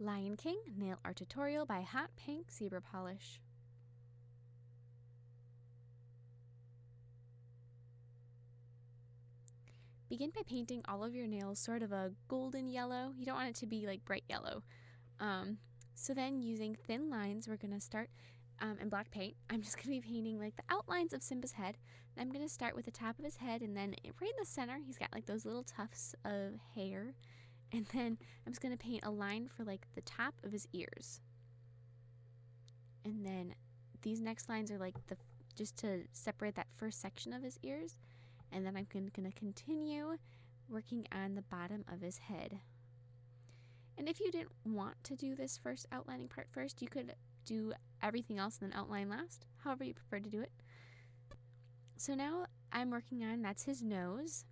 Lion King Nail Art Tutorial by Hotpinkzebrapolish. Begin by painting all of your nails sort of a golden yellow. You don't want it to be like bright yellow. So then using thin lines, we're going to start in black paint. I'm just going to be painting like the outlines of Simba's head. I'm going to start with the top of his head, and then right in the center, he's got like those little tufts of hair. And then I'm just going to paint a line for like the top of his ears. And then these next lines are like just to separate that first section of his ears. And then I'm going to continue working on the bottom of his head. And if you didn't want to do this first outlining part first, you could do everything else and then outline last, however you prefer to do it. So now I'm working on, that's his nose.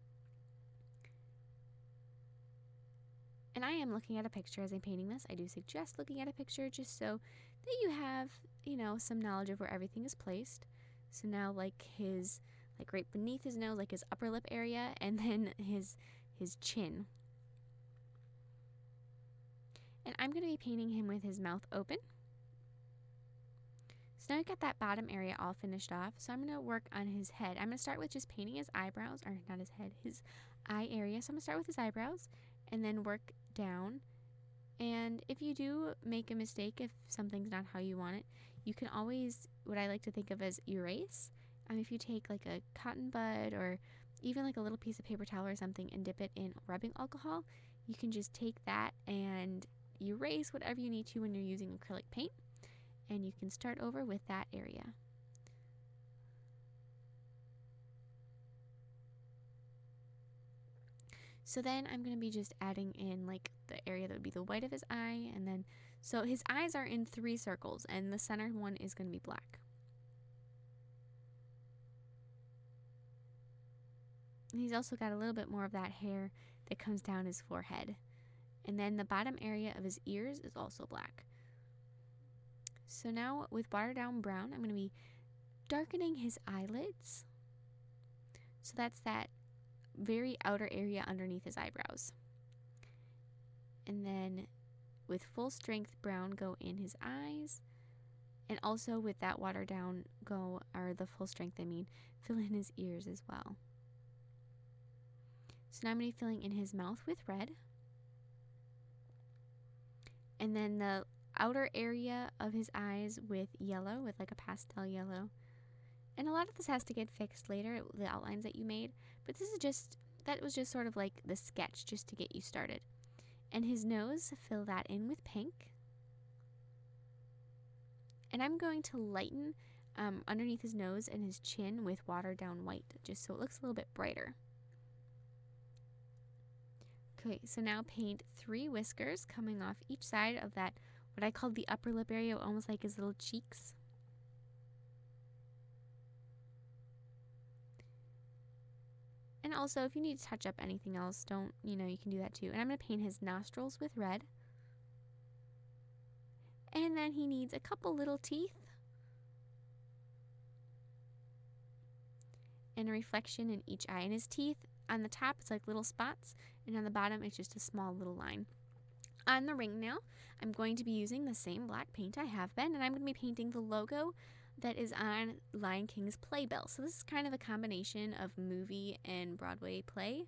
And I am looking at a picture as I'm painting this. I do suggest looking at a picture just so that you have, some knowledge of where everything is placed. So now like right beneath his nose, like his upper lip area, and then his chin. And I'm going to be painting him with his mouth open. So now I got that bottom area all finished off. So I'm going to work on his head. I'm going to start with just painting his eyebrows, or not his head, his eye area. So I'm going to start with his eyebrows and then work down. And if you do make a mistake, if something's not how you want it, you can always, what I like to think of as erase. If you take like a cotton bud or even like a little piece of paper towel or something and dip it in rubbing alcohol, you can just take that and erase whatever you need to when you're using acrylic paint, and you can start over with that area. So then I'm going to be just adding in like the area that would be the white of his eye, and then so his eyes are in 3 circles and the center one is going to be black. And he's also got a little bit more of that hair that comes down his forehead. And then the bottom area of his ears is also black. So now with watered down brown, I'm going to be darkening his eyelids. So that's that very outer area underneath his eyebrows. And then with full strength brown, go in his eyes. And also with that watered down, the full strength, fill in his ears as well. So now I'm going to be filling in his mouth with red. And then the outer area of his eyes with yellow, with like a pastel yellow. And a lot of this has to get fixed later, the outlines that you made. But that was just sort of like the sketch just to get you started. And his nose, fill that in with pink. And I'm going to lighten underneath his nose and his chin with watered down white, just so it looks a little bit brighter. Okay, so now paint 3 whiskers coming off each side of that, what I call the upper lip area, almost like his little cheeks. And also, if you need to touch up anything else, you can do that too. And I'm going to paint his nostrils with red. And then he needs a couple little teeth. And a reflection in each eye. And his teeth, on the top, it's like little spots, and on the bottom, it's just a small little line. On the ring nail, I'm going to be using the same black paint I have been, and I'm going to be painting the logo that is on Lion King's Playbill. So this is kind of a combination of movie and Broadway play,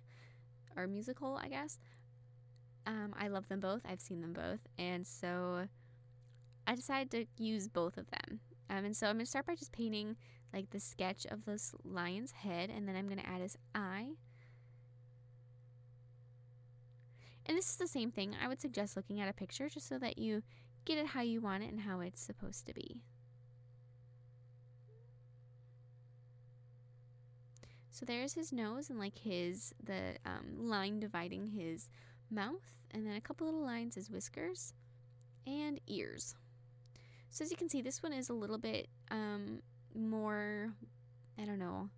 or musical, I guess. I love them both. I've seen them both, and so I decided to use both of them. And so I'm going to start by just painting like the sketch of this lion's head, and then I'm going to add his eye. And this is the same thing. I would suggest looking at a picture just so that you get it how you want it and how it's supposed to be. So there's his nose and like the line dividing his mouth, and then a couple little lines as whiskers and ears. So as you can see, this one is a little bit more, I don't know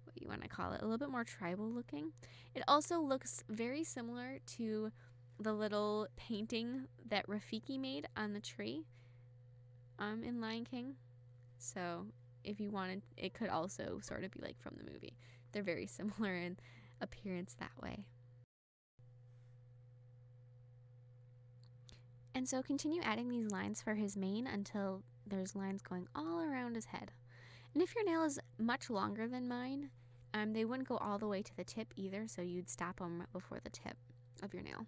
what you want to call it, a little bit more tribal looking. It also looks very similar to the little painting that Rafiki made on the tree in Lion King. So if you wanted, it could also sort of be like from the movie. They're very similar in appearance that way. And so continue adding these lines for his mane until there's lines going all around his head. And if your nail is much longer than mine, they wouldn't go all the way to the tip either, so you'd stop them before the tip of your nail.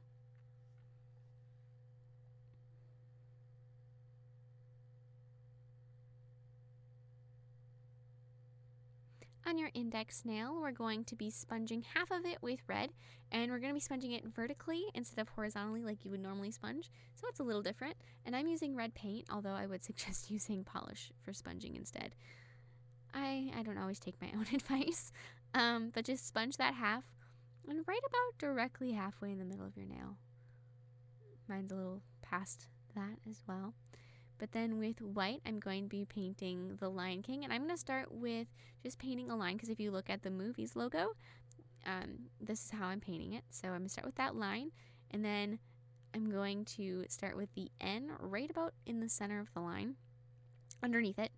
On your index nail, we're going to be sponging half of it with red, and we're going to be sponging it vertically instead of horizontally like you would normally sponge, so it's a little different. And I'm using red paint, although I would suggest using polish for sponging instead. I don't always take my own advice, but just sponge that half and right about directly halfway in the middle of your nail. Mine's a little past that as well. But then with white, I'm going to be painting the Lion King, and I'm going to start with just painting a line, because if you look at the movie's logo, this is how I'm painting it. So I'm going to start with that line, and then I'm going to start with the N right about in the center of the line, underneath it,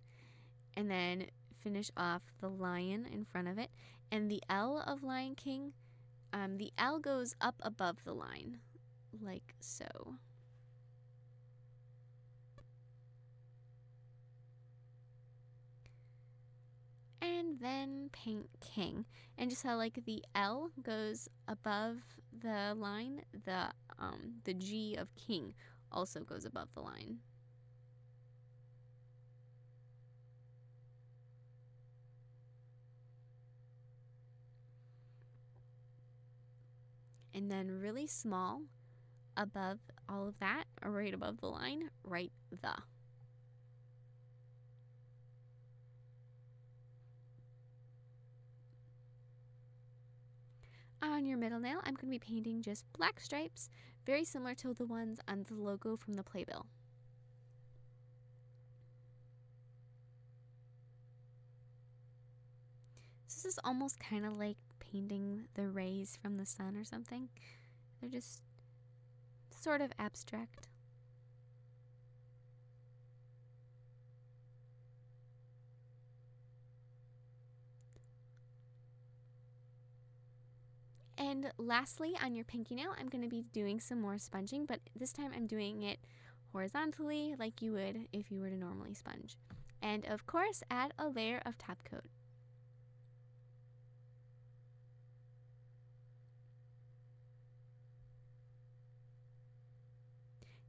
and then finish off the lion in front of it. And the L of Lion King, the L goes up above the line, like so. And then paint King, and just how like the L goes above the line, the G of King also goes above the line. And then really small above all of that, or right above the line, write the. On your middle nail, I'm going to be painting just black stripes, very similar to the ones on the logo from the Playbill. So this is almost kind of like painting the rays from the sun or something. They're just sort of abstract. And lastly, on your pinky nail, I'm going to be doing some more sponging, but this time I'm doing it horizontally like you would if you were to normally sponge. And of course, add a layer of top coat.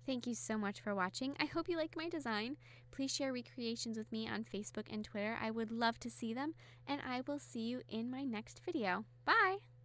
Thank you so much for watching. I hope you liked my design. Please share recreations with me on Facebook and Twitter. I would love to see them, and I will see you in my next video. Bye!